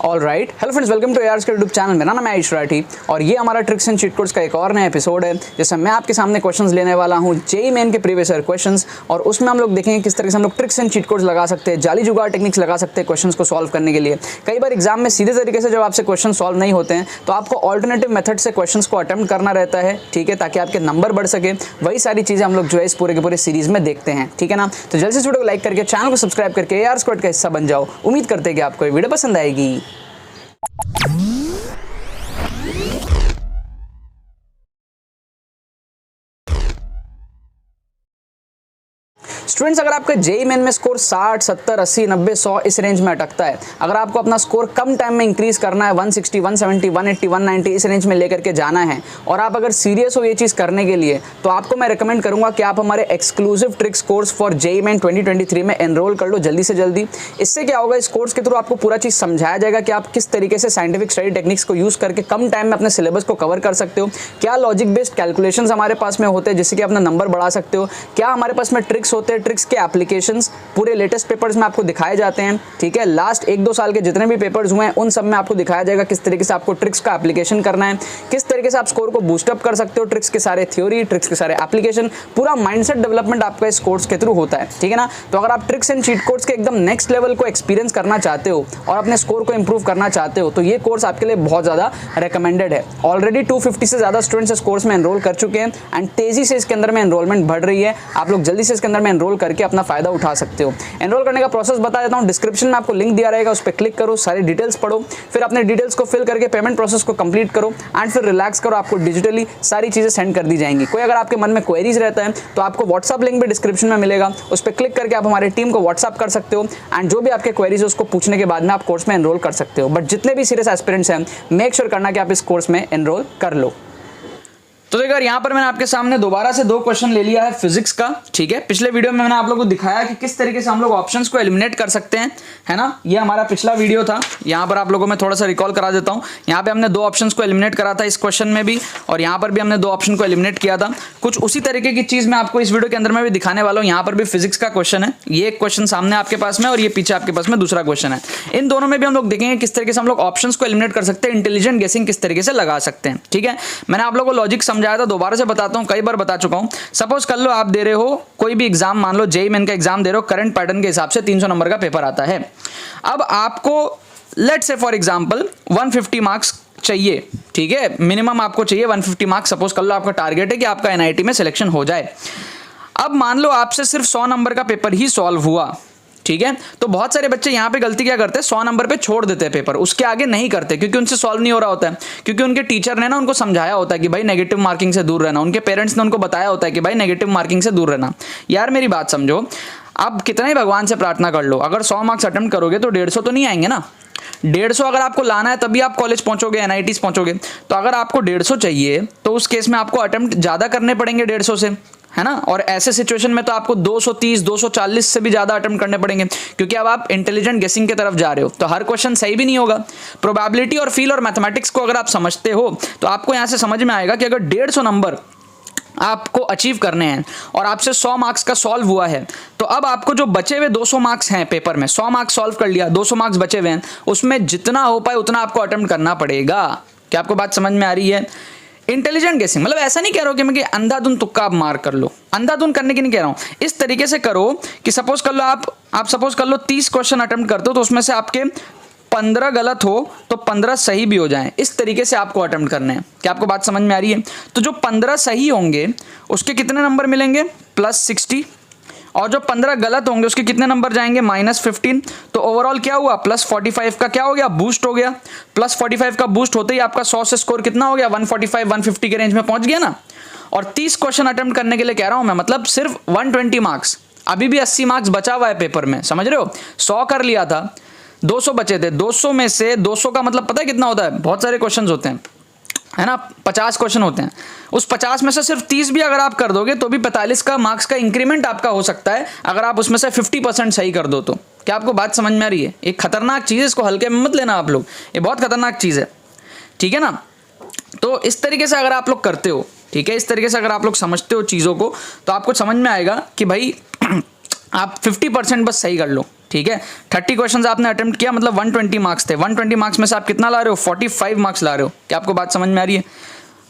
Alright, hello friends, welcome to ARS का YouTube channel. मेरा नाम है आयुष राठी और ये हमारा ट्रिक्स एंड चीट कोड्स का एक और नया एपिसोड है जिसमें मैं आपके सामने क्वेश्चंस लेने वाला हूँ जेईई मेन के प्रीवियस ईयर क्वेश्चंस, और उसमें हम लोग देखेंगे किस तरह से हम लोग ट्रिक्स एंड चीट कोड्स लगा सकते हैं, जाली जुगाड़ टेक्निक्स लगा सकते हैं क्वेश्चंस को सॉल्व करने के लिए। कई बार एग्जाम में सीधे तरीके से जब आपसे क्वेश्चन सॉल्व नहीं होते हैं तो आपको ऑल्टरनेटिव मेथड से क्वेश्चंस को अटेम्प्ट करना रहता है, ठीक है, ताकि आपके नंबर बढ़ सके। वही सारी चीज़ें हम लोग जो है इस पूरे के पूरे सीरीज में देखते हैं, ठीक है ना। तो जल्दी से वीडियो को लाइक करके चैनल को सब्सक्राइब करके एआरएस स्क्वाड का हिस्सा बन जाओ। उम्मीद करते हैं कि आपको ये वीडियो पसंद आएगी। स्टूडेंट्स, अगर आपका जेईई मेन में स्कोर 60, 70, 80, 90, 100 इस रेंज में अटकता है, अगर आपको अपना स्कोर कम टाइम में इंक्रीज करना है 160, 170, 180, 190 इस रेंज में लेकर के जाना है, और आप अगर सीरियस हो ये चीज़ करने के लिए, तो आपको मैं रिकमेंड करूंगा कि आप हमारे exclusive tricks course for JEE main 2023 में एनरोल कर लो जल्दी से जल्दी। इससे क्या होगा, इस कोर्स के थ्रू आपको पूरा चीज़ समझाया जाएगा कि आप किस तरीके से साइंटिफिक स्टडी टेक्निक्स को यूज़ करके कम टाइम में अपने सिलेबस को कवर कर सकते हो, क्या लॉजिक बेस्ड कैलकुलेशंस हमारे पास में होते हैं जिससे कि अपना नंबर बढ़ा सकते हो, क्या हमारे पास में ट्रिक्स होते हैं, ट्रिक्स के एप्लीकेशंस पूरे लेटेस्ट पेपर्स में आपको दिखाए जाते हैं, ठीक है। लास्ट 1-2 साल के जितने भी पेपर्स हुए हैं उन सब में आपको दिखाया जाएगा किस तरीके से आपको ट्रिक्स का एप्लीकेशन करना है, किस तरीके से आप स्कोर को बूस्टअप कर सकते हो, ट्रिक्स के सारे थ्योरी, ट्रिक्स के सारे एप्लीकेशन, पूरा माइंडसेट डेवलपमेंट आपका इस कोर्स के थ्रू होता है, ठीक है ना। तो अगर आप ट्रिक्स एंड चीट कोड्स के एकदम नेक्स्ट लेवल को एक्सपीरियंस करना चाहते हो और अपने स्कोर को इंप्रूव करना चाहते हो तो ये कोर्स आपके लिए बहुत ज़्यादा रिकमेंडेड है। ऑलरेडी 250 से ज़्यादा स्टूडेंट्स इस कोर्स में एनरोल कर चुके हैं एंड तेजी से इसके अंदर में एनरोलमेंट बढ़ रही है। आप लोग जल्दी से इसके अंदर में एनरोल करके अपना फायदा उठा सकते हो। एनरोल करने का प्रोसेस बता देता हूं, डिस्क्रिप्शन में आपको लिंक दिया रहेगा, उस पर क्लिक करो, सारी डिटेल्स पढ़ो, फिर अपने डिटेल्स को फिल करके पेमेंट प्रोसेस को कंप्लीट करो एंड फिर रिलैक्स करो, आपको डिजिटली सारी चीजें सेंड कर दी जाएंगी। कोई अगर आपके मन में क्वेरीज रहता है तो आपको व्हाट्सअप लिंक भी डिस्क्रिप्शन में मिलेगा, उस पर क्लिक करके आप हमारी टीम को व्हाट्सअप कर सकते हो एंड जो भी आपके क्वेरीज है उसको पूछने के बाद में आप कोर्स में एनरोल कर सकते हो। बट जितने भी सीरियस एस्पिरेंट्स हैं, मेक श्योर करना कि आप इस कोर्स में एनरोल कर लो। तो देखो यहाँ पर मैंने आपके सामने दोबारा से 2 क्वेश्चन ले लिया है फिजिक्स का, ठीक है। पिछले वीडियो में मैंने आप लोगों को दिखाया कि किस तरीके से हम लोग ऑप्शंस को एलिमिनेट कर सकते हैं, है ना। ये हमारा पिछला वीडियो था। यहाँ पर आप लोगों में थोड़ा सा रिकॉल करा देता हूँ। यहाँ पे हमने 2 ऑप्शंस को एलिमिनेट करा था इस क्वेश्चन में भी, और यहाँ पर भी हमने 2 ऑप्शन को एलिमिनेट किया था। कुछ उसी तरीके की चीज मैं आपको इस वीडियो के अंदर में भी दिखाने वाला हूँ। यहाँ पर भी फिजिक्स का क्वेश्चन है, ये एक क्वेश्चन सामने आपके पास में और ये पीछे आपके पास में दूसरा क्वेश्चन है। इन दोनों में भी हम लोग देखेंगे किस तरीके से हम लोग ऑप्शंस को एलिमिनेट कर सकते हैं, इंटेलिजेंट गेसिंग किस तरीके से लगा सकते हैं, ठीक है। मैंने आप लोगों को लॉजिक समझाया था, दोबारा से बताता हूं, कई बार बता चुका हूं। सपोज कर लो आप दे रहे हो कोई भी एग्जाम, मान लो जेईई मेन का एग्जाम दे रहे हो, करंट पैटर्न के हिसाब से 300 नंबर का पेपर आता है। अब आपको let's say for example 150 marks चाहिए, ठीक है, मिनिमम आपको चाहिए 150 मार्क्स। सपोज कर लो आपका टारगेट है कि आपका एनआईटी में सिलेक्शन हो जाए। अब मान लो आपसे सिर्फ 100 नंबर का पेपर ही सॉल्व हुआ, ठीक है। तो बहुत सारे बच्चे यहाँ पे गलती क्या करते हैं, 100 नंबर पे छोड़ देते हैं पेपर, उसके आगे नहीं करते क्योंकि उनसे सॉल्व नहीं हो रहा होता है, क्योंकि उनके टीचर ने ना उनको समझाया होता है कि भाई नेगेटिव मार्किंग से दूर रहना, उनके पेरेंट्स ने उनको बताया होता है कि भाई नेगेटिव मार्किंग से दूर रहना। यार मेरी बात समझो, आप कितना ही भगवान से प्रार्थना कर लो, अगर 100 मार्क्स अटेम्प्ट करोगे तो 150 तो नहीं आएंगे ना। 150 अगर आपको लाना है तभी आप कॉलेज पहुंचोगे, एनआईटीज पहुंचोगे। तो अगर आपको 150 चाहिए तो उस केस में आपको अटेम्प्ट ज्यादा करने पड़ेंगे 150 से, है ना। और ऐसे सिचुएशन में तो आपको 230, 240 से भी ज्यादा अटेम्प्ट करने पड़ेंगे, क्योंकि अब आप इंटेलिजेंट गेसिंग की तरफ जा रहे हो तो हर क्वेश्चन सही भी नहीं होगा। प्रोबेबिलिटी और फील और मैथमेटिक्स को अगर आप समझते हो तो आपको यहां से समझ में आएगा कि अगर 150 नंबर आपको अचीव करने हैं और आपसे 100 मार्क्स का सॉल्व हुआ है, तो अब आपको जो बचे हुए 200 मार्क्स हैं पेपर में, 100 मार्क्स सॉल्व कर लिया, 200 मार्क्स बचे हुए हैं, उसमें जितना हो पाए उतना आपको अटेम्प्ट करना पड़ेगा। क्या आपको बात समझ में आ रही है? इंटेलिजेंट गेसिंग मतलब ऐसा नहीं कह रहा हूं कि अंधाधुन तुक्का आप मार कर लो, अंधाधुन करने की नहीं कह रहा हूं। इस तरीके से करो कि सपोज कर लो आप सपोज कर लो 30 क्वेश्चन अटेम्प्ट करते हो तो उसमें से आपके 15 गलत हो तो 15 सही भी हो जाएं, इस तरीके से आपको अटेम्प्ट करने हैं। क्या आपको बात समझ में आ रही है? तो जो 15 सही होंगे उसके कितने नंबर मिलेंगे, +60, और जो 15 गलत होंगे उसके कितने नंबर जाएंगे, -15। तो ओवरऑल क्या हुआ, +45 का क्या हो गया, बूस्ट हो गया। +45 का बूस्ट होते ही आपका 100 से स्कोर कितना हो गया, 145, 150 के रेंज में पहुंच गया ना। और 30 क्वेश्चन अटेम्प्ट करने के लिए कह रहा हूं मैं, मतलब सिर्फ 120 मार्क्स, अभी भी 80 मार्क्स बचा हुआ है पेपर में, समझ रहे हो। 100 कर लिया था, 200 बचे थे, 200 में से 200 का मतलब पता है कितना होता है, बहुत सारे क्वेश्चन होते हैं, है ना, 50 क्वेश्चन होते हैं। उस 50 में से सिर्फ 30 भी अगर आप कर दोगे तो भी 45 का मार्क्स का इंक्रीमेंट आपका हो सकता है, अगर आप उसमें से 50% सही कर दो तो। क्या आपको बात समझ में आ रही है? एक खतरनाक चीज़ है, इसको हल्के में मत लेना आप लोग, ये बहुत खतरनाक चीज़ है, ठीक है ना। तो इस तरीके से अगर आप लोग करते हो, ठीक है, इस तरीके से अगर आप लोग समझते हो चीज़ों को, तो आपको समझ में आएगा कि भाई आप 50% बस सही कर लो, ठीक है, 30 क्वेश्चन आपने अटेम्प्ट किया, मतलब 120 मार्क्स थे। 120 मार्क्स में से आप कितना ला रहे हो? 45 मार्क्स ला रहे हो। क्या आपको बात समझ में आ रही है?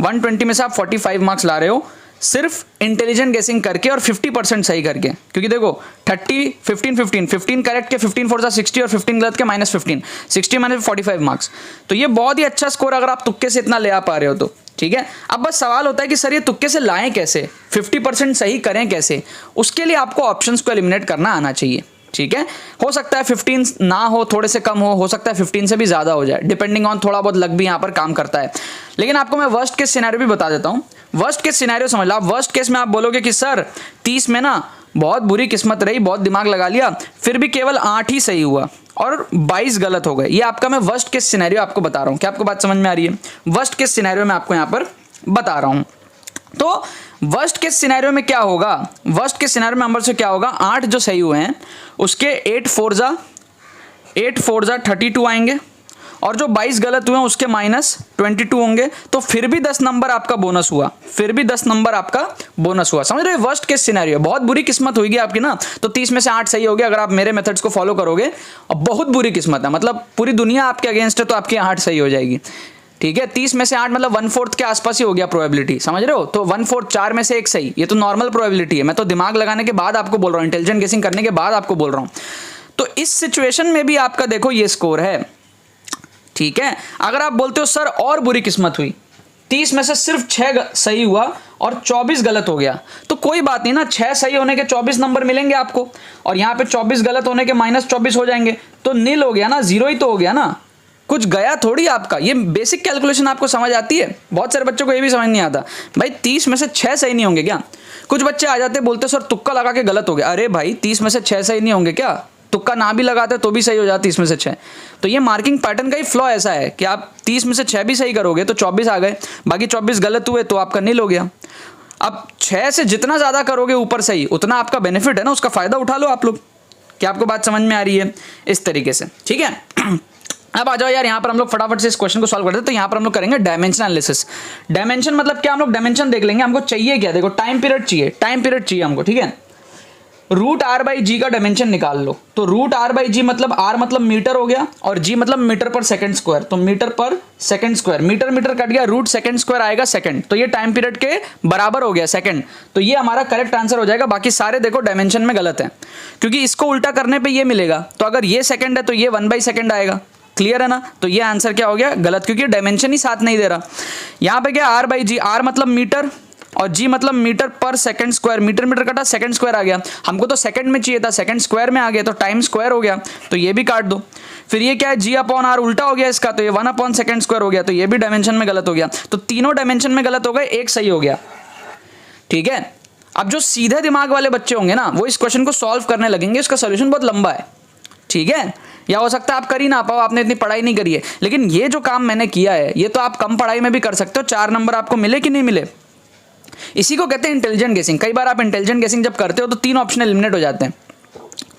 120 में से आप 45 मार्क्स ला रहे हो सिर्फ इंटेलिजेंट गेसिंग करके और 50% सही करके। क्योंकि देखो 30 15 15 15 करेक्ट के 15 4 60 और 15 गलत के -15, 60 माइनस 45 मार्क्स। तो ये बहुत ही अच्छा स्कोर अगर आप तुक्के से इतना ले आ पा रहे हो तो। ठीक है, अब बस सवाल होता है कि सर ये तुक्के से लाएं कैसे, 50% सही करें कैसे? उसके लिए आपको ऑप्शंस को एलिमिनेट करना आना चाहिए। ठीक है, हो सकता है 15 ना हो, थोड़े से कम हो सकता है 15 से भी ज़्यादा हो जाए, डिपेंडिंग ऑन थोड़ा बहुत लक भी यहाँ पर काम करता है। लेकिन आपको मैं वर्स्ट केस सिनेरियो भी बता देता हूँ। वर्स्ट केस सिनेरियो समझ लो आप। वर्स्ट केस में आप बोलोगे कि सर 30 में ना बहुत बुरी किस्मत रही, बहुत दिमाग लगा लिया, फिर भी केवल 8 ही सही हुआ और 22 गलत हो गए। ये आपका मैं वर्स्ट केस सिनेरियो आपको बता रहा हूँ। क्या आपको बात समझ में आ रही है? वर्स्ट केस सिनेरियो मैं आपको यहाँ पर बता रहा हूँ। तो वर्स्ट केस सिनेरियो में क्या होगा? वर्स्ट केस सिनेरियो में नंबर से क्या होगा? 8 जो सही हुए हैं उसके 8 4 जा 32 आएंगे और जो 22 गलत हुए हैं उसके -22 होंगे। तो फिर भी 10 नंबर आपका बोनस हुआ, फिर भी 10 नंबर आपका बोनस हुआ। समझ रहे हो? वर्स्ट केस सिनेरियो, बहुत बुरी किस्मत होगी आपकी ना, तो 30 में से 8 सही हो गया अगर आप मेरे मेथड्स को फॉलो करोगे। और बहुत बुरी किस्मत है, मतलब पूरी दुनिया आपके अगेंस्ट है तो आपकी 8 सही हो जाएगी। ठीक है, 30 में से 8 मतलब 1/4 के आसपास ही हो गया प्रोबेबिलिटी। समझ रहे हो? तो 1/4, 4 में से 1 सही, ये तो नॉर्मल प्रोबेबिलिटी है। मैं तो दिमाग लगाने के बाद आपको बोल रहा हूँ, इंटेलिजेंट गेसिंग करने के बाद आपको बोल रहा हूँ। तो इस सिचुएशन में भी आपका देखो ये स्कोर है। ठीक है, अगर आप बोलते हो सर और बुरी किस्मत हुई, 30 में से सिर्फ 6 सही हुआ और 24 गलत हो गया, तो कोई बात नहीं ना, 6 सही होने के 24 नंबर मिलेंगे आपको और यहाँ पे 24 गलत होने के -24 हो जाएंगे, तो नील हो गया ना, 0 ही तो हो गया ना, कुछ गया थोड़ी आपका। ये बेसिक कैलकुलेशन आपको समझ आती है? बहुत सारे बच्चों को ये भी समझ नहीं आता भाई 30 में से 6 सही नहीं होंगे क्या? कुछ बच्चे आ जाते बोलते सर तुक्का लगा के गलत हो गया। अरे भाई 30 में से 6 सही नहीं होंगे क्या? तुक्का ना भी लगाते तो भी सही हो जाता 30 में से 6। तो ये मार्किंग पैटर्न का ही फ्लॉ ऐसा है कि आप 30 में से 6 भी सही करोगे तो 24 आ गए, बाकी 24 गलत हुए तो आपका नील हो गया। अब 6 से जितना ज़्यादा करोगे ऊपर सही, उतना आपका बेनिफिट है ना, उसका फ़ायदा उठा लो आप लोग। क्या आपको बात समझ में आ रही है? इस तरीके से। ठीक है, अब आ जाओ यार, यहाँ पर हम लोग फटाफट से इस क्वेश्चन को सॉल्व करते हैं। तो यहाँ पर हम लोग करेंगे डायमेंशन एनालिसिस। डायमेंशन मतलब क्या? हम लोग डायमेंशन देख लेंगे। हमको चाहिए क्या? देखो टाइम पीरियड चाहिए हमको। ठीक है, √r/g का डायमेंशन निकाल लो। तो √r/g मतलब r मतलब मीटर हो गया और g मतलब मीटर पर सेकंड स्क्वायर, तो meter per second square, meter meter cut गया, रूट सेकंड स्क्वायर आएगा सेकंड, तो ये टाइम पीरियड के बराबर हो गया सेकंड। तो ये हमारा करेक्ट आंसर हो जाएगा। बाकी सारे देखो डायमेंशन में गलत है, क्योंकि इसको उल्टा करने पर ये मिलेगा। तो अगर ये सेकंड है तो ये 1/2 आएगा। क्लियर है ना? तो ये आंसर क्या हो गया? गलत, क्योंकि डायमेंशन ही साथ नहीं दे रहा। यहाँ पे क्या r/g, r मतलब मीटर और g मतलब meter per second square, meter metre कटा सेकंड स्क्वायर आ गया। हमको तो सेकंड में चाहिए था, सेकंड स्क्वायर में आ गया, तो टाइम स्क्वायर हो गया, तो ये भी काट दो। फिर ये क्या है? g/r उल्टा हो गया इसका, तो ये 1 सेकंड स्क्वायर हो गया, तो ये भी डायमेंशन में गलत हो गया। तो तीनों डायमेंशन में गलत हो गए, एक सही हो गया। ठीक है, अब जो सीधे दिमाग वाले बच्चे होंगे ना, वो इस क्वेश्चन को सॉल्व करने लगेंगे। इसका सोल्यूशन बहुत लंबा है। ठीक है, या हो सकता है आप कर ही ना पाओ, आपने इतनी पढ़ाई नहीं करी है, लेकिन ये जो काम मैंने किया है ये तो आप कम पढ़ाई में भी कर सकते हो। 4 नंबर आपको मिले कि नहीं मिले, इसी को कहते हैं इंटेलिजेंट गेसिंग। कई बार आप इंटेलिजेंट गेसिंग जब करते हो तो 3 ऑप्शन एलिमिनेट हो जाते हैं।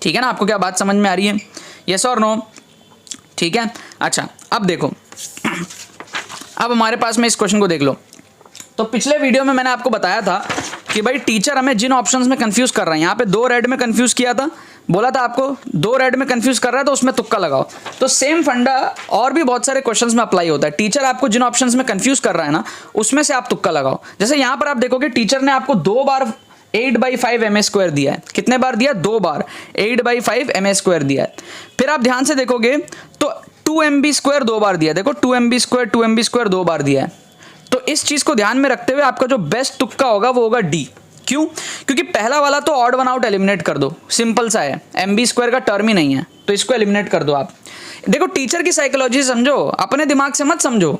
ठीक है ना? आपको क्या बात समझ में आ रही है? यस और नो? ठीक है, अच्छा अब देखो, अब हमारे पास में इस क्वेश्चन को देख लो। तो पिछले वीडियो में मैंने आपको बताया था कि भाई टीचर हमें जिन ऑप्शंस में कंफ्यूज कर रहा है, यहाँ पे 2 रेड में कंफ्यूज किया था, बोला था आपको 2 रेड में कंफ्यूज कर रहा है तो उसमें तुक्का लगाओ। तो सेम फंडा और भी बहुत सारे क्वेश्चंस में अप्लाई होता है। टीचर आपको जिन ऑप्शंस में कंफ्यूज कर रहा है ना, उसमें से आप तुक्का लगाओ। जैसे यहाँ पर आप देखोगे टीचर ने आपको 2 बार 8/5 ma² दिया है। कितने बार दिया? 2 बार 8/5 ma² दिया है। फिर आप ध्यान से देखोगे तो 2mb² 2 बार दिया। देखो 2mb² 2 बार दिया है। तो इस चीज को ध्यान में रखते हुए आपका जो बेस्ट तुक्का होगा वो होगा डी। क्यों? क्योंकि पहला वाला तो ऑड वन आउट एलिमिनेट कर दो, सिंपल सा है, mb² का टर्म ही नहीं है, तो इसको एलिमिनेट कर दो आप। देखो टीचर की साइकोलॉजी समझो, अपने दिमाग से मत समझो,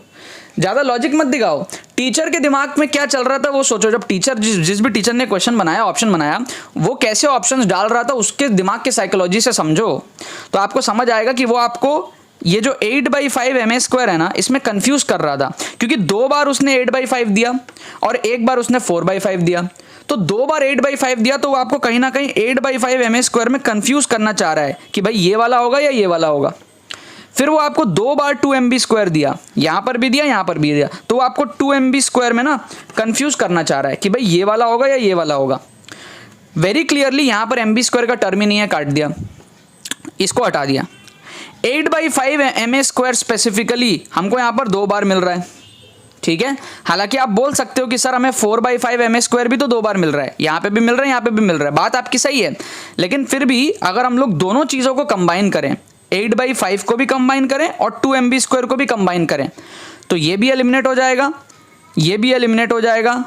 ज़्यादा लॉजिक मत दिखाओ। टीचर के दिमाग में क्या चल रहा था वो सोचो। जब टीचर जिस भी टीचर ने क्वेश्चन बनाया, ऑप्शन बनाया, वो कैसे ऑप्शंस डाल रहा था उसके दिमाग की साइकोलॉजी से समझो, तो आपको समझ आएगा कि वो आपको ये जो 8/5 ma² है ना, इसमें कंफ्यूज कर रहा था। क्योंकि 2 बार उसने 8/5 दिया और 1 बार उसने 4/5 दिया। तो 2 बार 8/5 दिया तो वो आपको कहीं ना कहीं 8/5 ma² में कंफ्यूज करना चाह रहा है कि भाई ये वाला होगा या ये वाला होगा। फिर वो आपको 2 बार 2mb² दिया, यहाँ पर भी दिया, यहाँ पर भी दिया, तो वो आपको 2mb² में ना कंफ्यूज करना चाह रहा है कि भाई ये वाला होगा या ये वाला होगा। वेरी क्लियरली यहाँ पर mb² का टर्म ही नहीं है, काट दिया। इसको हटा दिया। 8/5 ma² स्पेसिफिकली हमको यहाँ पर 2 बार मिल रहा है, ठीक है। हालांकि आप बोल सकते हो कि सर हमें 4/5 ma² भी तो 2 बार मिल रहा है, यहाँ पे भी मिल रहा है, यहाँ पे भी मिल रहा है, बात आपकी सही है। लेकिन फिर भी अगर हम लोग दोनों चीज़ों को कंबाइन करें, 8/5 को भी कंबाइन करें और 2mb² को भी कंबाइन करें, तो ये भी एलिमिनेट हो जाएगा, ये भी एलिमिनेट हो जाएगा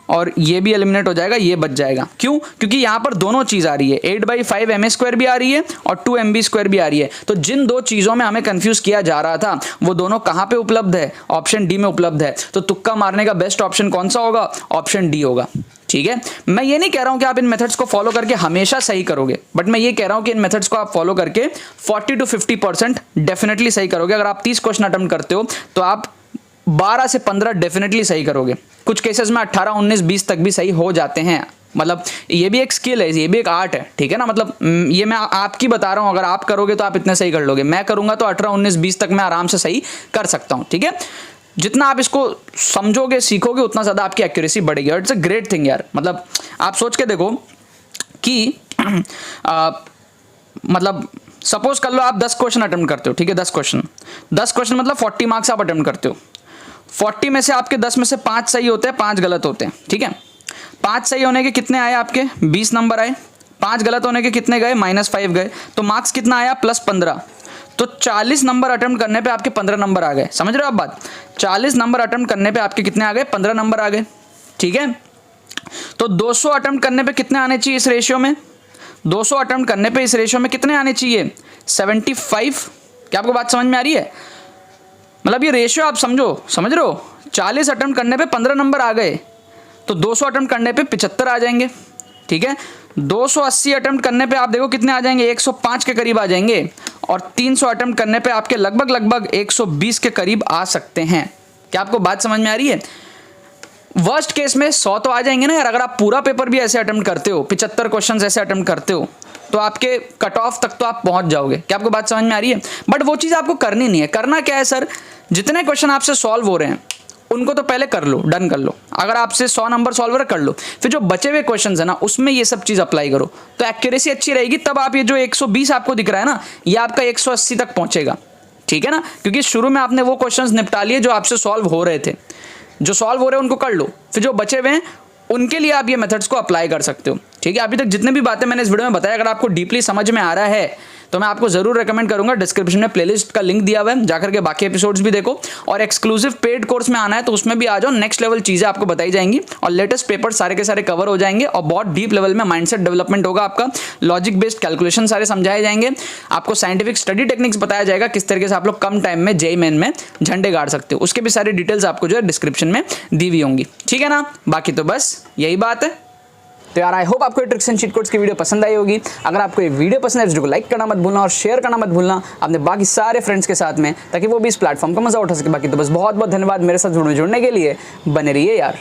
और ये भी एलिमिनेट हो जाएगा, ये बच जाएगा। क्यों? क्योंकि यहाँ पर दोनों चीज़ आ रही है, 8/5 ma² भी आ रही है और 2mb² भी आ रही है। तो जिन दो चीज़ों में हमें कंफ्यूज किया जा रहा था वो दोनों कहाँ पे उपलब्ध है? ऑप्शन डी में उपलब्ध है। तो तुक्का मारने का बेस्ट ऑप्शन कौन सा होगा? ऑप्शन डी होगा, ठीक है। मैं ये नहीं कह रहा हूँ कि आप इन मेथड्स को फॉलो करके हमेशा सही करोगे, बट मैं ये कह रहा हूँ कि इन मेथड्स को आप फॉलो करके 40 to 50% डेफिनेटली सही करोगे। अगर आप 30 क्वेश्चन अटेम्प्ट करते हो तो आप 12 से 15 डेफिनेटली सही करोगे। कुछ केसेस में 18, 19, 20 तक भी सही हो जाते हैं। मतलब ये भी एक स्किल है, ये भी एक आर्ट है, ठीक है ना। मतलब ये मैं आपकी बता रहा हूँ, अगर आप करोगे तो आप इतने सही कर लोगे, मैं करूँगा तो 18, 19, 20 तक मैं आराम से सही कर सकता हूँ, ठीक है। जितना आप इसको समझोगे, सीखोगे, उतना ज़्यादा आपकी एक्यूरेसी बढ़ेगी। और इट्स अ ग्रेट थिंग यार। मतलब आप सोच के देखो कि मतलब सपोज कर लो आप 10 क्वेश्चन अटेम्प्ट करते हो, ठीक है। 10 क्वेश्चन मतलब 40 मार्क्स आप अटेम्प्ट करते हो। 40 में से आपके 10 में से 5 सही होते हैं, 5 गलत होते हैं, ठीक है। 5 सही होने के कितने आए आपके? 20 नंबर आए। 5 गलत होने के कितने गए? -5 गए। तो मार्क्स कितना आया? +15। तो 40 नंबर अटेम्प्ट करने पे आपके 15 नंबर आ गए। समझ रहे हो आप बात? 40 नंबर अटेम्प्ट करने पे आपके कितने आ गए? 15 नंबर आ गए, ठीक है। तो 200 अटेम्प्ट करने पे कितने आने चाहिए इस रेशियो में? 200 अटेम्प्ट करने पे इस रेशियो में कितने आने चाहिए? 75। क्या आपको बात समझ में आ रही है? मतलब ये रेशियो आप समझ रहे हो? 40 अटेम्प्ट करने पे 15 नंबर आ गए, तो 200 अटेम्प्ट करने पे 75 आ जाएंगे, ठीक है। 280 अटेम्प्ट करने पे आप देखो कितने आ जाएंगे? 105 के करीब आ जाएंगे। और 300 अटेम्प्ट करने पे आपके लगभग 120 के करीब आ सकते हैं। क्या आपको बात समझ में आ रही है? वर्स्ट केस में 100 तो आ जाएंगे ना यार। अगर आप पूरा पेपर भी ऐसे अटेम्प्ट करते हो, 75 क्वेश्चन ऐसे अटेम्प्ट करते हो, तो आपके कट ऑफ तक तो आप पहुंच जाओगे। क्या आपको बात समझ में आ रही है? बट वो चीज़ आपको करनी नहीं है। करना क्या है सर? जितने क्वेश्चन आपसे सॉल्व हो रहे हैं उनको तो पहले कर लो, डन कर लो। अगर आपसे 100 नंबर सॉल्वर कर लो, फिर जो बचे हुए क्वेश्चन है ना, उसमें ये सब चीज़ अप्लाई करो, तो एक्यूरेसी अच्छी रहेगी। तब आप ये जो 120 आपको दिख रहा है ना, ये आपका 180 तक पहुंचेगा, ठीक है ना। क्योंकि शुरू में आपने वो क्वेश्चन निपटा लिए जो आपसे सॉल्व हो रहे थे। जो सॉल्व हो रहे हैं उनको कर लो, फिर जो बचे हुए हैं उनके लिए आप ये मेथड्स को अप्लाई कर सकते हो, ठीक है। अभी तक जितने भी बातें मैंने इस वीडियो में बताया, अगर आपको डीपली समझ में आ रहा है तो मैं आपको जरूर रेकमेंड करूंगा, डिस्क्रिप्शन में प्लेलिस्ट का लिंक दिया हुआ है, जाकर के बाकी एपिसोड्स भी देखो। और एक्सक्लूसिव पेड कोर्स में आना है तो उसमें भी आ जाओ। नेक्स्ट लेवल चीजें आपको बताई जाएंगी और लेटेस्ट पेपर सारे के सारे कवर हो जाएंगे और बहुत डीप लेवल में माइंडसेट डेवलपमेंट होगा आपका। लॉजिक बेस्ड कैलकुलेशन सारे समझाए जाएंगे, आपको साइंटिफिक स्टडी टेक्निक्स बताया जाएगा, किस तरीके से आप लोग कम टाइम में जेईई मेन में झंडे गाड़ सकते हो। उसके भी सारी डिटेल्स आपको जो है डिस्क्रिप्शन में दी हुई होंगी, ठीक है ना। बाकी तो बस यही बात है। तो यार आई होप आपको ट्रिक्स एंड चीट कोड्स की वीडियो पसंद आई होगी। अगर आपको ये वीडियो पसंद है तो वीडियो को लाइक करना मत भूलना और शेयर करना मत भूलना अपने बाकी सारे फ्रेंड्स के साथ में, ताकि वो भी इस प्लेटफॉर्म का मजा उठा सके। बाकी तो बस बहुत बहुत धन्यवाद मेरे साथ जुड़ने के लिए। बने रहिए यार।